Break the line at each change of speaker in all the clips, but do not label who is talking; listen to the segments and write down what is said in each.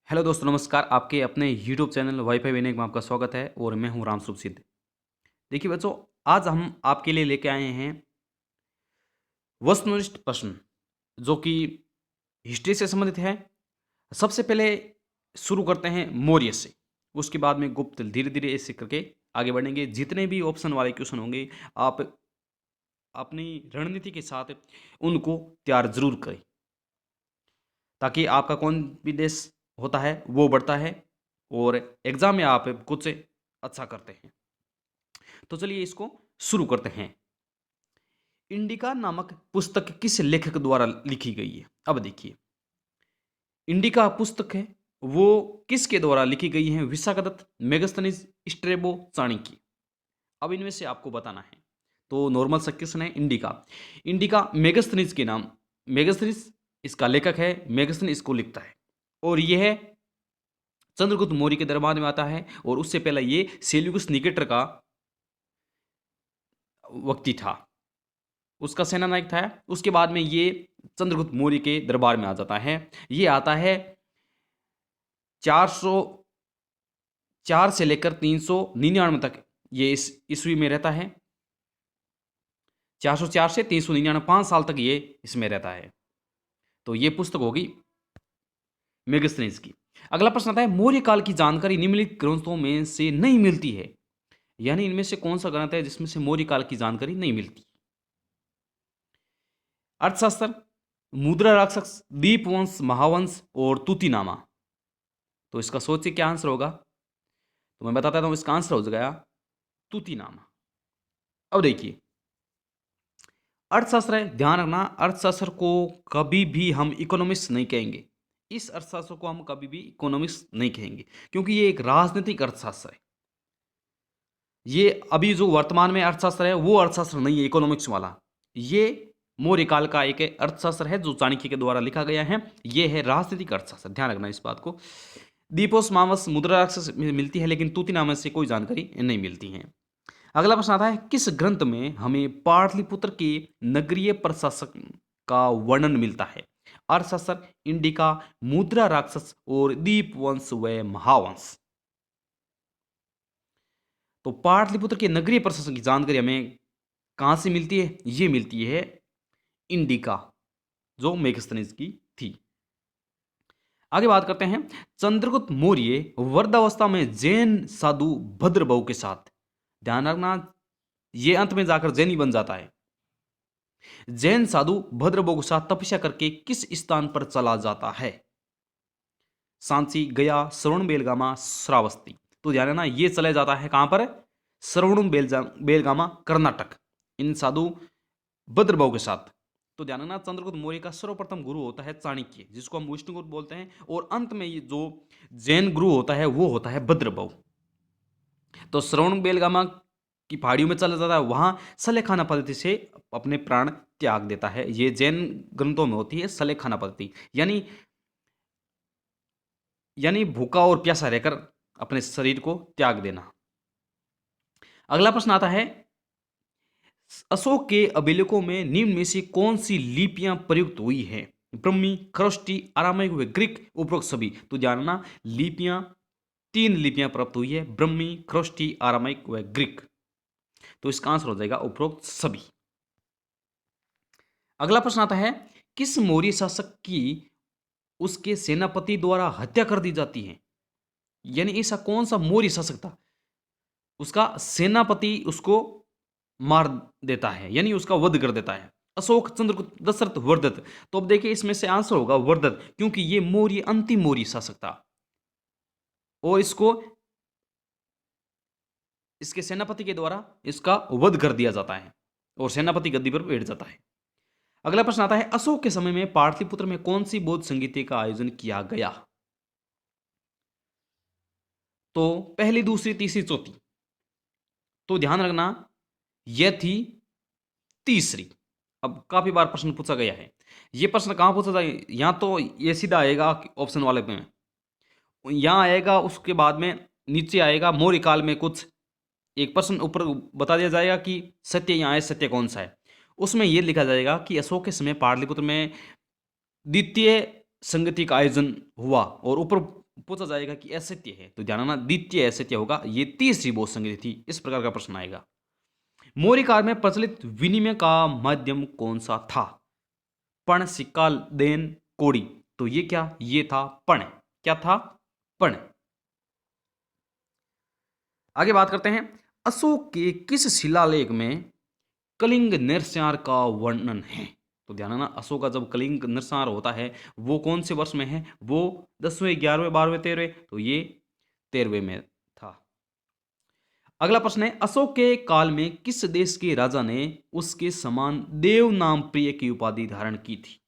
Hello दोस्तों, नमस्कार। आपके अपने यूट्यूब चैनल वाईफाई विनय में आपका स्वागत है और मैं हूं राम सुख सिद्ध। देखिए बच्चों, आज हम आपके लिए लेके आए हैं वस्तुनिष्ठ प्रश्न जो कि हिस्ट्री से संबंधित है। सबसे पहले शुरू करते हैं मौर्य से, उसके बाद में गुप्त, धीरे धीरे ऐसे करके आगे बढ़ेंगे। जितने भी ऑप्शन वाले क्वेश्चन होंगे, आप अपनी रणनीति के साथ उनको तैयार जरूर करें, ताकि आपका कॉन्फिडेंस होता है वो बढ़ता है और एग्जाम में आप कुछ अच्छा करते हैं। तो चलिए इसको शुरू करते हैं। इंडिका नामक पुस्तक किस लेखक द्वारा लिखी गई है? अब देखिए, इंडिका पुस्तक है वो किसके द्वारा लिखी गई है? विशाखदत्त, मेगास्थनीज, स्ट्रेबो, चाणक्य। अब इनमें से आपको बताना है। तो नॉर्मल सा क्वेश्चन है। इंडिका, इंडिका मेगास्थनीज के नाम, मेगास्थनीज इसका लेखक है, मेगास्थनीज इसको लिखता है और यह चंद्रगुप्त मौर्य के दरबार में आता है और उससे पहले ये सेल्यूकस निकेटर का व्यक्ति था, उसका सेनानायक था। उसके बाद में ये चंद्रगुप्त मौर्य के दरबार में आ जाता है। ये आता है 404 से लेकर 399 तक, ये इस ईस्वी में रहता है। 404 से 399, 5 साल तक ये इसमें रहता है। तो ये पुस्तक होगी मेगास्थनीज की। अगला प्रश्न आता है, मौर्य काल की जानकारी निम्नलिखित ग्रंथों में से नहीं मिलती है। यानी इनमें से कौन सा ग्रंथ है जिसमें से मौर्य काल की जानकारी नहीं मिलती? अर्थशास्त्र, मुद्रा राक्षस, दीपवंश, महावंश और तूतीनामा। तो इसका सोचिए क्या आंसर होगा। तो मैं बताता हूं, इसका आंसर हो गया तूतीनामा। अब देखिए, अर्थशास्त्र है, ध्यान रखना, अर्थशास्त्र को कभी भी हम इकोनॉमिक्स नहीं कहेंगे। इस अर्थशास्त्र को हम कभी भी इकोनॉमिक्स नहीं कहेंगे, क्योंकि ये एक राजनीतिक अर्थशास्त्र है। ये अभी जो वर्तमान में अर्थशास्त्र है वो अर्थशास्त्र नहीं है इकोनॉमिक्स वाला। ये मौर्य काल का एक अर्थशास्त्र है जो चाणक्य के द्वारा लिखा गया है। ये है राजनीतिक अर्थशास्त्र, ध्यान रखना इस बात को। दीपोस, मावस, मुद्रा राक्षस मिलती है, लेकिन तूतीनामा से कोई जानकारी नहीं मिलती है। अगला प्रश्न आता है, किस ग्रंथ में हमें पाटलिपुत्र के नगरीय प्रशासक का वर्णन मिलता है? अर्थशास्त्र, इंडिका, मुद्रा राक्षस और दीपवंश व महावंश। तो पाटलिपुत्र के नगरीय प्रशासन की जानकारी हमें कहां से मिलती है? ये मिलती है इंडिका, जो मेगास्थनीज की थी। आगे बात करते हैं, चंद्रगुप्त मौर्य वृद्धावस्था में जैन साधु भद्रबहु के साथ, ध्यान रखना ये अंत में जाकर जैनी बन जाता है, जैन साधु भद्रबहु के साथ तपस्या करके किस स्थान पर चला जाता है? सांची, गया, श्रवण बेलगामा, श्रावस्ती। तो ध्यान रखना ये चला जाता है कहां पर? श्रवण बेलगामा, कर्नाटक, इन साधु भद्रबहु के साथ। तो ध्यान रखना, चंद्रगुप्त मौर्य का सर्वप्रथम गुरु होता है चाणक्य, जिसको हम विष्णुगुप्त बोलते हैं, और अंत में ये जो जैन गुरु होता है वो होता है भद्रबहु। तो श्रवण बेलगामा की पहाड़ियों में चला जाता है, वहां सलेखाना पद्धति से अपने प्राण त्याग देता है। ये जैन ग्रंथों में होती है सलेखाना पद्धति, यानी भूखा और प्यासा रहकर अपने शरीर को त्याग देना। अगला प्रश्न आता है, अशोक के अभिलेखों में निम्न में से कौन सी लिपियां प्रयुक्त हुई है? ब्रह्मी, खरोष्टी, अरामाइक व ग्रीक, उपरोक्त सभी। तो जानना, लिपियां, 3 लिपियां प्राप्त हुई है, ब्रह्मी, खरोष्टी, अरामाइक व ग्रीक। तो इसका आंसर हो जाएगा उपरोक्त सभी। अगला प्रश्न आता है, किस मौर्य शासक की उसके सेनापति द्वारा हत्या कर दी जाती है? यानी ऐसा कौन सा मौर्य शासक था, उसका सेनापति उसको मार देता है, यानी उसका वध कर देता है? अशोक, चंद्रगुप्त, दशरथ, वर्धत। तो अब देखिए इसमें से आंसर होगा वर्धत, क्योंकि ये मौर्य अंतिम मौर्य शासक था और इसको इसके सेनापति के द्वारा इसका वध कर दिया जाता है और सेनापति गद्दी पर बैठ जाता है। अगला प्रश्न आता है, अशोक के समय में पाटलिपुत्र में कौन सी बौद्ध संगीति का आयोजन किया गया? तो पहली, दूसरी, तीसरी, चौथी। तो ध्यान रखना यह थी तीसरी। अब काफी बार प्रश्न पूछा गया है, यह प्रश्न कहां पूछा जाए, यहां तो ये सीधा आएगा ऑप्शन वाले में, यहां आएगा, उसके बाद में नीचे आएगा मौर्य काल में कुछ एक प्रश्न ऊपर बता दिया जाएगा कि सत्य यहाँ है, सत्य कौन सा है। उसमें यह लिखा जाएगा कि अशोक के समय पाटलिपुत्र में द्वितीय संगति का आयोजन हुआ, और ऊपर पूछा जाएगा कि असत्य है, तो ध्यान रखना द्वितीय असत्य होगा, ये तीसरी बोध संगति थी। इस प्रकार का प्रश्न आएगा। मौर्य काल में प्रचलित विनिमय का माध्यम कौन सा था? पण, सिक्का, देन, कोड़ी। तो ये क्या, ये था पण। क्या था? पण। आगे बात करते हैं, अशोक के किस शिलालेख में कलिंग नरसंहार का वर्णन है? तो ध्यान रखना, अशोक का जब कलिंग नरसंहार होता है वो कौन से वर्ष में है? वो 10वें, 11वें, 12वें, 13वें, तो ये 13वें में था। अगला प्रश्न है, अशोक के काल में किस देश के राजा ने उसके समान देव नाम प्रिय की उपाधि धारण की थी?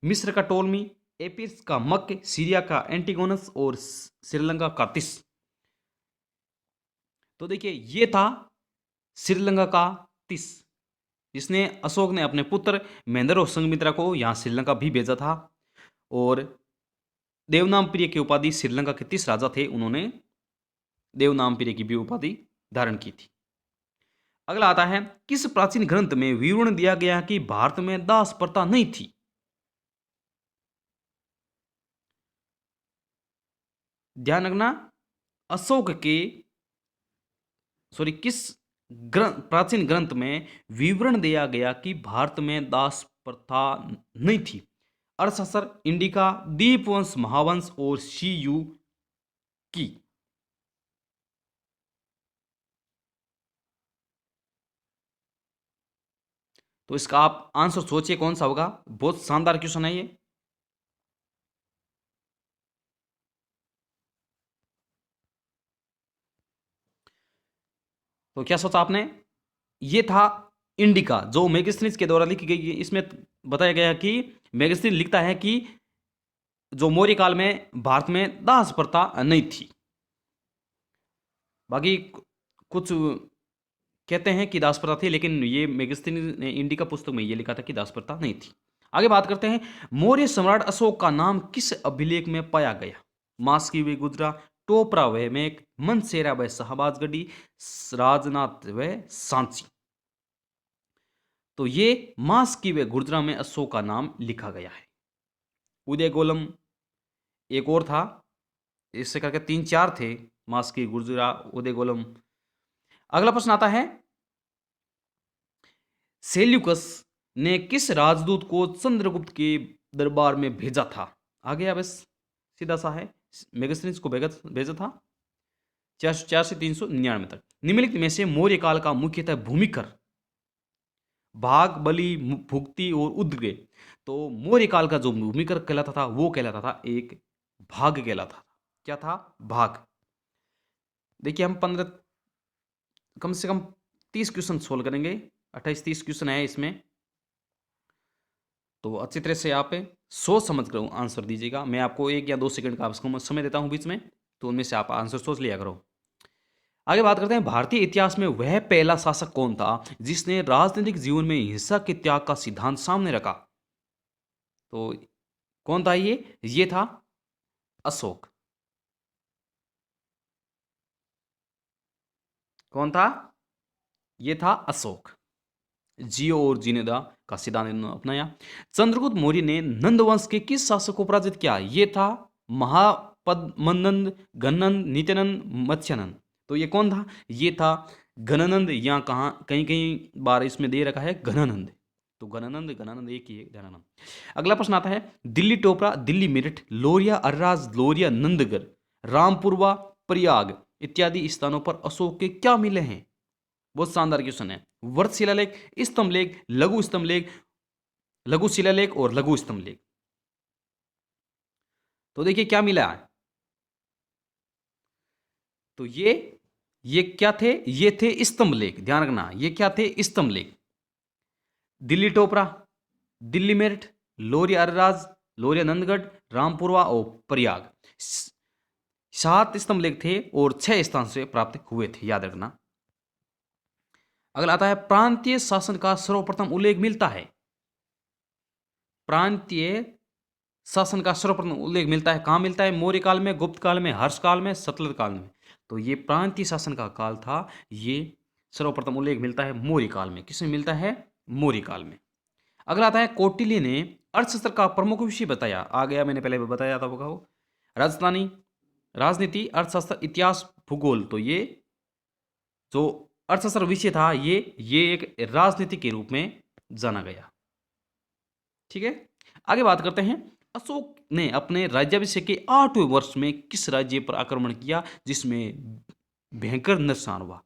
मिस्र का टोलमी, एपिस का मक, सीरिया का एंटिगोनस और श्रीलंका का तिस। तो देखिए, ये था श्रीलंका का तिस, जिसने अशोक ने अपने पुत्र महेंद्र और संघमित्रा को यहां श्रीलंका भी भेजा था। और देवनाम प्रिय की उपाधि श्रीलंका के 30 राजा थे, उन्होंने देवनाम प्रिय की भी उपाधि धारण की थी। अगला आता है, किस प्राचीन ग्रंथ में विवरण दिया गया कि भारत में दास प्रथा नहीं थी? ध्यान रखना, अशोक के किस प्राचीन ग्रंथ में विवरण दिया गया कि भारत में दास प्रथा नहीं थी? अर्थशास्त्र, इंडिका, दीपवंश, महावंश और सी यू की। तो इसका आप आंसर सोचिए कौन सा होगा। बहुत शानदार क्वेश्चन है ये। तो क्या सोचा आपने? ये था इंडिका, जो मैगस्थनीज के द्वारा लिखी गई है। इसमें बताया गया कि मैगस्थनीज लिखता है कि जो मौर्य काल में भारत में दास प्रथा नहीं थी। बाकी कुछ कहते हैं कि दास प्रथा थी, लेकिन ये मैगस्थनीज ने इंडिका पुस्तक में ये लिखा था कि दास प्रथा नहीं थी। आगे बात करते हैं, मौर्य सम्राट अशोक का नाम किस अभिलेख में पाया गया? मास्की व गुजरा, टोपरा व मेक, मनसेरा व शाहबाजगढ़ी, राजनाथ व सांची। तो ये मास्की व गुर्जरा में अशोक का नाम लिखा गया है। उदय गोलम एक और था, इससे करके 3-4 थे, मास्की, गुर्जरा, उदय गोलम। अगला प्रश्न आता है, सेल्यूकस ने किस राजदूत को चंद्रगुप्त के दरबार में भेजा था? आ गया बस, सीधा सा है। मेगास्थनीज को भेजा था 404 से 399 तक। निम्नलिखित में से मौर्य काल का मुख्यतः भूमिकर, भाग, बलि, भुक्ति और उद्ग्रह। तो मौर्य काल का जो भूमिकर कहलाता था वो कहलाता था एक भाग कहलाता था। क्या था? भाग। देखिए, हम 15 कम से कम 30 क्वेश्चन सोल्व करेंगे। 28-30 क्वेश्चन है इसमें, तो अच्छी तरह से आप सोच समझ कर आंसर दीजिएगा। मैं आपको 1 या 2 सेकंड का आपको समय देता हूं बीच में, तो उनमें से आप आंसर सोच लिया करो। आगे बात करते हैं, भारतीय इतिहास में वह पहला शासक कौन था जिसने राजनीतिक जीवन में हिंसा के त्याग का सिद्धांत सामने रखा? तो कौन था ये था अशोक। कौन था? ये था अशोक। जियो और जीनेदा का सिद्धांत इन्होंने अपनाया। चंद्रगुप्त मौर्य ने नंद वंश के किस शासक को पराजित किया? ये था महापद्मनंद, घननंद, नित्यानंद, मत्स्यानंद। तो ये कौन था? ये था घनानंद। यहाँ कहाँ कहीं कहीं बार इसमें दे रखा है घनानंद, तो घनानंद घनानंद एक ही है, घनानंद। अगला प्रश्न आता है, दिल्ली टोपरा, दिल्ली मेरठ, लोरिया अरराज, लोरिया नंदगढ़, रामपुरवा, प्रयाग इत्यादि स्थानों पर अशोक के क्या मिले हैं? बहुत शानदार क्वेश्चन है। वर्त शिलालेख, स्तंभ लेख, लघु स्तंभ लेख, लघु शिलालेख और लघु स्तंभ लेख। तो देखिए क्या मिला है। तो ये क्या थे? ये थे स्तंभ लेख। ध्यान रखना, ये क्या थे? स्तंभ लेख। दिल्ली टोपरा, दिल्ली मेरठ, लोरिया अरराज, लोरिया नंदगढ़, रामपुरवा और प्रयाग 7 स्तंभ लेख थे और 6 स्थान से प्राप्त हुए थे, याद रखना। अगला आता है, प्रांतीय शासन का सर्वप्रथम उल्लेख मिलता है। प्रांतीय शासन का सर्वप्रथम उल्लेख मिलता है, कहां मिलता है? मौर्य काल में, गुप्त काल में, हर्ष काल में, सतलज काल में। तो ये प्रांतीय शासन का काल था। ये सर्वप्रथम उल्लेख मिलता है मौर्य काल में। किसमें मिलता है? मौर्य काल में। अगला आता है, कौटिल्य ने अर्थशास्त्र का प्रमुख विषय बताया। आ गया, मैंने पहले भी बताया था वो। राजधानी, राजनीति, अर्थशास्त्र, इतिहास, भूगोल। तो ये जो अर्थशास्त्र विषय था ये एक राजनीति के रूप में जाना गया। ठीक है, आगे बात करते हैं। अशोक ने अपने राज्याभिषेक के 8वें वर्ष में किस राज्य पर आक्रमण किया जिसमें भयंकर नुकसान हुआ?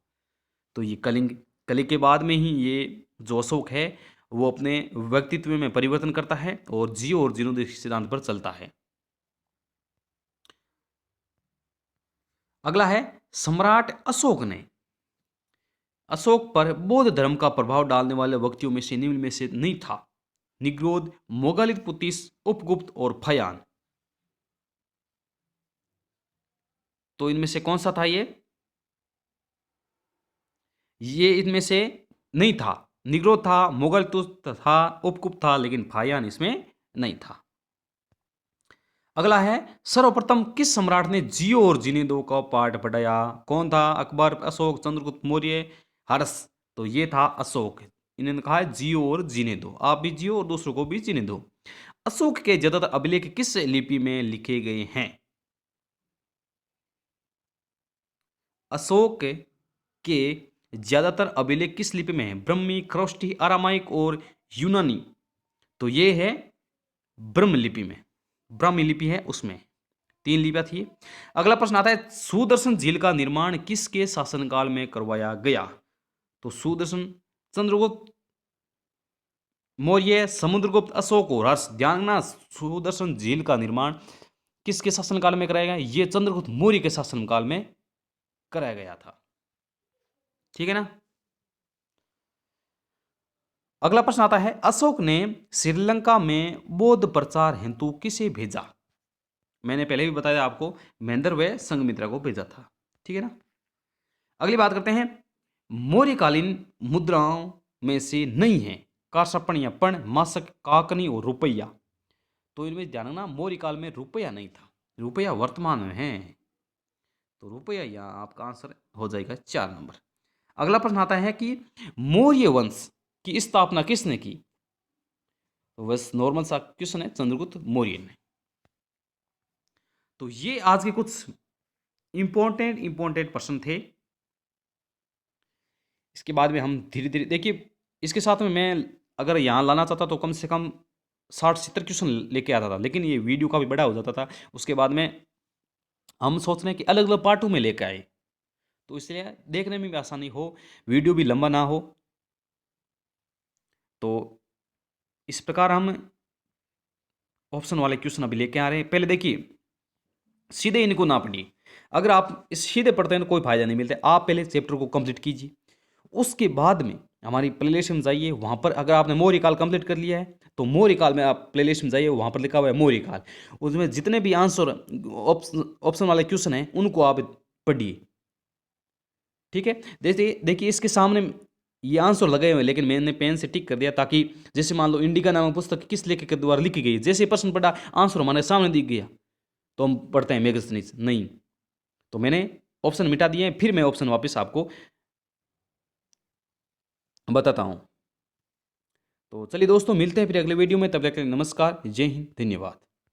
तो ये कलिंग। कली के बाद में ही ये जो अशोक है वो अपने व्यक्तित्व में परिवर्तन करता है और जियो और जीर्णोद्धार सिद्धांत पर चलता है। अगला है, सम्राट अशोक ने अशोक पर बौद्ध धर्म का प्रभाव डालने वाले व्यक्तियों में से निम्न में से नहीं था? निग्रोध, मोगालितपुतिस, उपगुप्त और फयान। तो इनमें से कौन सा था ये इनमें से नहीं था। निग्रोध था, मोगालितपुत था, उपगुप्त था, लेकिन फायान इसमें नहीं था। अगला है, सर्वप्रथम किस सम्राट ने जियो और जीने दो का पाठ पढ़ाया? कौन था? अकबर, अशोक, चंद्रगुप्त मौर्य, हर्ष। तो ये था अशोक। इन्होंने कहा है जियो और जीने दो, आप भी जियो और दूसरों को भी जीने दो। अशोक के ज्यादातर अभिलेख किस लिपि में लिखे गए हैं? अशोक के ज्यादातर अभिलेख किस लिपि में है? ब्रह्मी, ख्रोष्टी, अरामाइक और यूनानी। तो ये है ब्रह्म लिपि में, ब्राह्मी लिपि है उसमें। 3 लिपियां थी। अगला प्रश्न आता है, सुदर्शन झील का निर्माण किसके शासनकाल में करवाया गया? तो सुदर्शन, चंद्रगुप्त मौर्य, समुद्रगुप्त, अशोक और हर्ष। ध्यान रखना, सुदर्शन झील का निर्माण किसके शासनकाल में कराया गया? ये चंद्रगुप्त मौर्य के शासनकाल में कराया गया था। ठीक है ना। अगला प्रश्न आता है, अशोक ने श्रीलंका में बौद्ध प्रचार हेतु किसे भेजा? मैंने पहले भी बताया आपको, महेंद्र व संघमित्रा को भेजा था। ठीक है ना। अगली बात करते हैं, मौर्यकालीन मुद्राओं में से नहीं है कांस्यपण या पण, मासक, काकनी और रुपया। तो इनमें ध्यान रखना, मौर्यकाल में रुपया नहीं था, रुपया वर्तमान में है। तो रुपया यहाँ आपका आंसर हो जाएगा 4 नंबर। अगला प्रश्न आता है कि मौर्य वंश की स्थापना किसने की? तो बस नॉर्मल सा क्वेश्चन है, चंद्रगुप्त मौर्य ने। तो ये आज के कुछ इंपॉर्टेंट प्रश्न थे। इसके बाद में हम धीरे धीरे देखिए, इसके साथ में मैं अगर यहाँ लाना चाहता तो कम से कम 60-70 क्वेश्चन लेके आता था, लेकिन ये वीडियो का भी बड़ा हो जाता था। उसके बाद में हम सोच रहे हैं कि अलग अलग पार्टों में लेकर आए, तो इसलिए देखने में भी आसानी हो, वीडियो भी लंबा ना हो। तो इस प्रकार हम ऑप्शन वाले क्वेश्चन अभी लेके आ रहे हैं। पहले देखिए, सीधे इनको ना पढ़िए। अगर आप इस सीधे पढ़ते हैं तो कोई फायदा नहीं मिलता। आप पहले चैप्टर को कंप्लीट कीजिए, उसके बाद में हमारी प्लेलिस्ट में जाइए। वहाँ पर अगर आपने मौर्य काल कंप्लीट कर लिया है तो मौर्य काल में आप प्लेलिस्ट में जाइए, वहाँ पर लिखा हुआ है मौर्य काल। उसमें जितने भी आंसर ऑप्शन वाले क्वेश्चन हैं उनको आप पढ़िए। ठीक है। देखिए इसके सामने ये आंसर लगे हुए, लेकिन मैंने पेन से टिक कर दिया ताकि जैसे मान लो इंडिका नामक पुस्तक किस लेखक के द्वारा लिखी गई, जैसे प्रश्न पढ़ा आंसर हमारे सामने दिख गया तो हम पढ़ते हैं मैगजीन्स नहीं। तो मैंने ऑप्शन मिटा दिए हैं, फिर मैं ऑप्शन वापस आपको बताता हूं। तो चलिए दोस्तों, मिलते हैं फिर अगले वीडियो में। तब तक के लिए नमस्कार, जय हिंद, धन्यवाद।